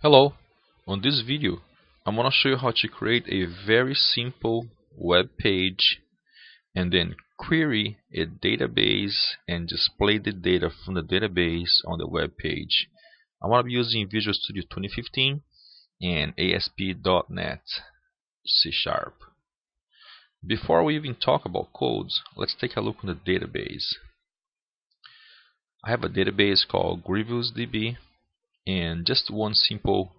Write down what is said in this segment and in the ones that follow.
Hello, on this video I'm going to show you how to create a very simple web page and then query a database and display the data from the database on the web page. I'm going to be using Visual Studio 2015 and ASP.NET C#. Before we even talk about codes, let's take a look on the database. I have a database called GrievousDB and just one simple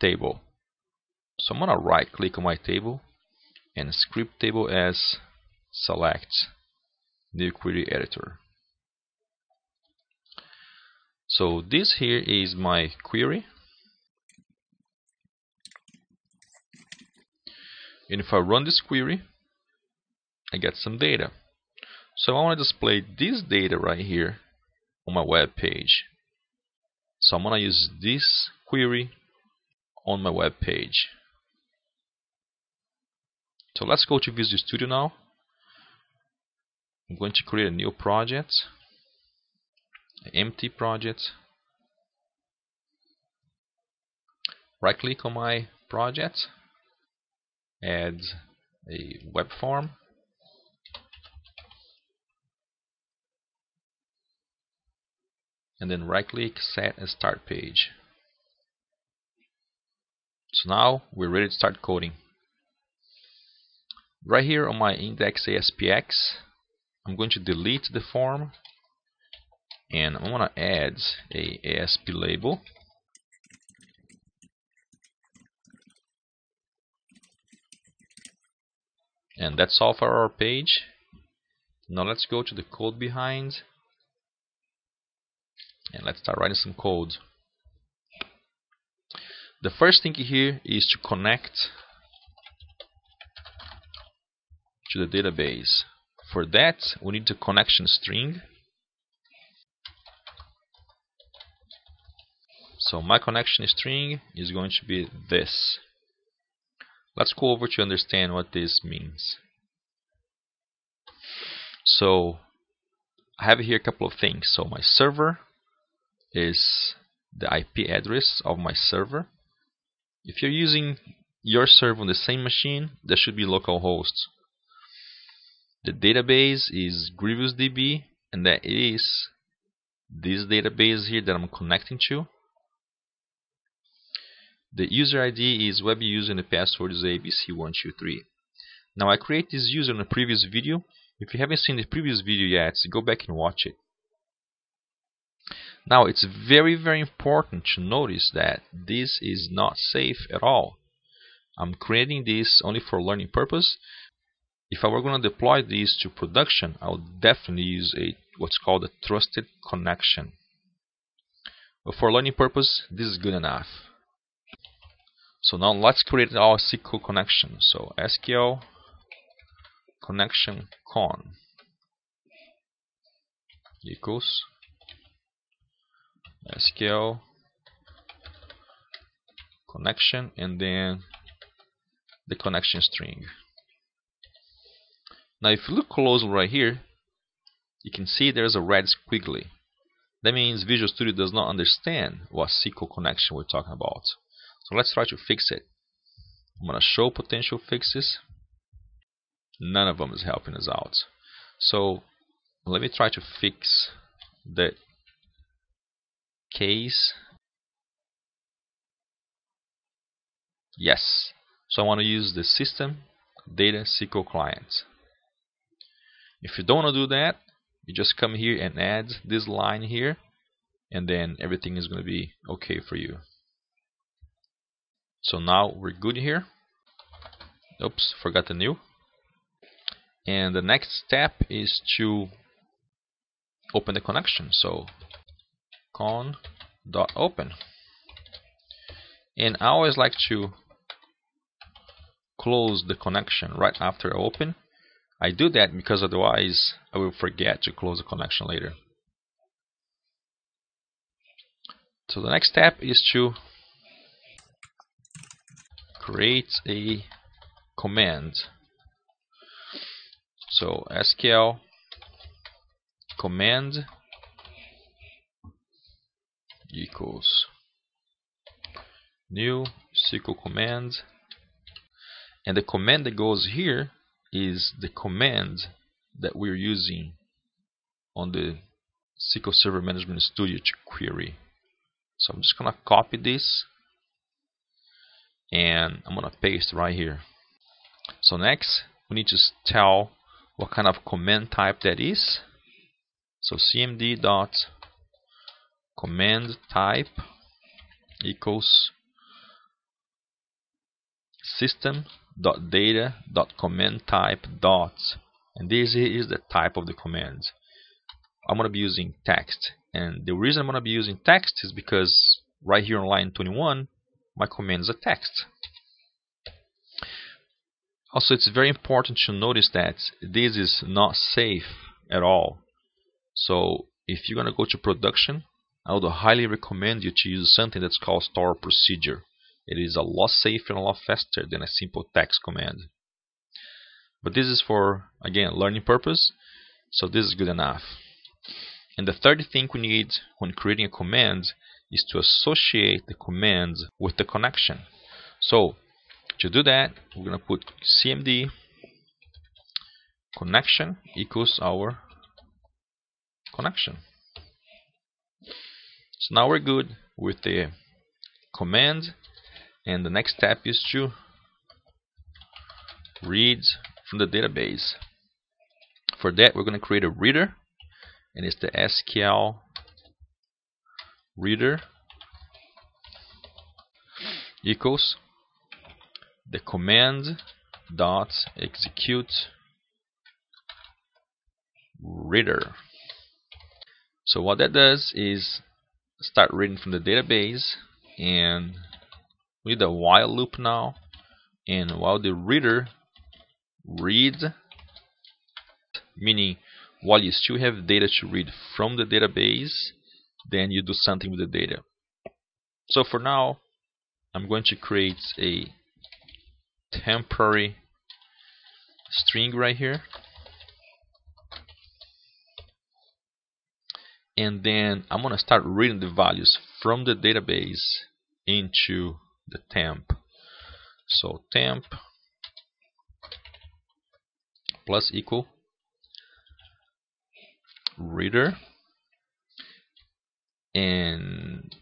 table. So I'm going to right click on my table and script table as select new query editor. So this here is my query, and if I run this query I get some data. So I want to display this data right here on my web page. So I'm going to use this query on my web page. So let's go to Visual Studio now. I'm going to create a new project, an empty project. Right click on my project, add a web form, and then right click, set a start page. So now we're ready to start coding. Right here on my index ASPX, I'm going to delete the form and I'm going to add a ASP label. And that's all for our page. Now let's go to the code behind and let's start writing some code. The first thing here is to connect to the database. For that, we need the connection string. So my connection string is going to be this. Let's go over to understand what this means. So I have here a couple of things. So my server is the IP address of my server. If you're using your server on the same machine, there should be localhost. The database is GrievousDB, and that is this database here that I'm connecting to. The user ID is web user and the password is ABC123. Now I create this user in a previous video. If you haven't seen the previous video yet, go back and watch it. Now it's very important to notice that this is not safe at all. I'm creating this only for learning purpose. If I were going to deploy this to production, I would definitely use what's called a trusted connection. But for learning purpose, this is good enough. So now let's create our SQL connection. So SQL connection con equals SQL connection and then the connection string. Now if you look closely right here, you can see there's a red squiggly. That means Visual Studio does not understand what SQL connection we're talking about. So let's try to fix it. I'm going to show potential fixes. None of them is helping us out. So let me try to fix the case. Yes. So I want to use the system data SQL client. If you don't want to do that, you just come here and add this line here, and then everything is going to be okay for you. So now we're good here. Oops, forgot the new. And the next step is to open the connection. So con.open. And I always like to close the connection right after I open. I do that because otherwise I will forget to close the connection later. So the next step is to create a command. So SQL command equals new SQL command, and the command that goes here is the command that we're using on the SQL Server Management Studio to query. So I'm just gonna copy this and I'm gonna paste right here. So next we need to tell what kind of command type that is. So cmd dot command type equals system.data.command type dot, and this is the type of the command. I'm going to be using text, and the reason I'm going to be using text is because right here on line 21 my command is a text. Also, it's very important to notice that this is not safe at all. So if you're going to go to production, I would highly recommend you to use something that's called store procedure. It is a lot safer and a lot faster than a simple text command. But this is for, again, learning purpose, so this is good enough. And the third thing we need when creating a command is to associate the command with the connection. So to do that, we're going to put cmd connection equals our connection. So now we're good with the command, and the next step is to read from the database. For that, we're going to create a reader, and it's the SQL reader equals the command dot execute reader. So what that does is start reading from the database, and we need a while loop now, and while the reader reads, meaning while you still have data to read from the database, then you do something with the data. So for now, I'm going to create a temporary string right here, and then I'm going to start reading the values from the database into the temp. So temp plus equal reader, and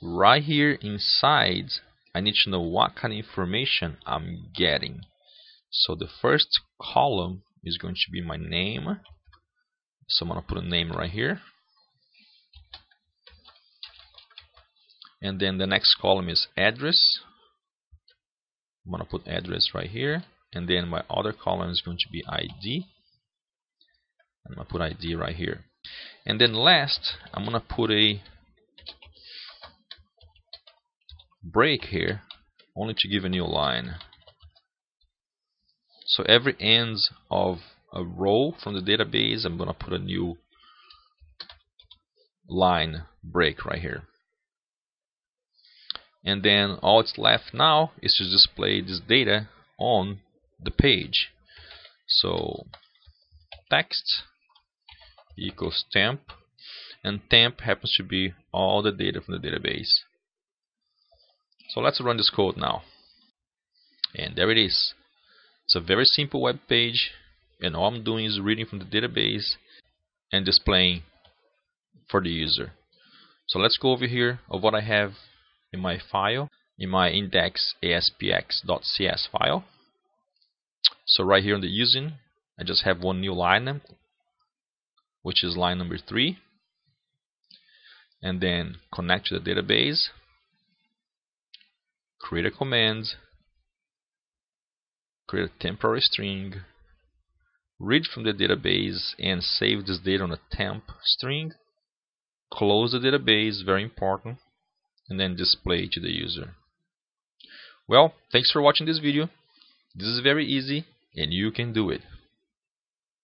right here inside I need to know what kind of information I'm getting. So the first column is going to be my name, so I'm going to put a name right here, and then the next column is address. I'm going to put address right here, and then my other column is going to be ID. I'm going to put ID right here. And then last, I'm going to put a break here, only to give a new line. So every end of a row from the database, I'm going to put a new line break right here. And then all it's left now is to display this data on the page. So text equals temp, and temp happens to be all the data from the database. So let's run this code now, and there it is. It's a very simple web page, and all I'm doing is reading from the database and displaying for the user. So let's go over here of what I have in my file, in my index aspx.cs file. So right here on the using, I just have one new line, which is line number 3, and then connect to the database, create a command, create a temporary string, read from the database and save this data on a temp string, close the database, very important, and then display to the user. Well, thanks for watching this video. This is very easy and you can do it.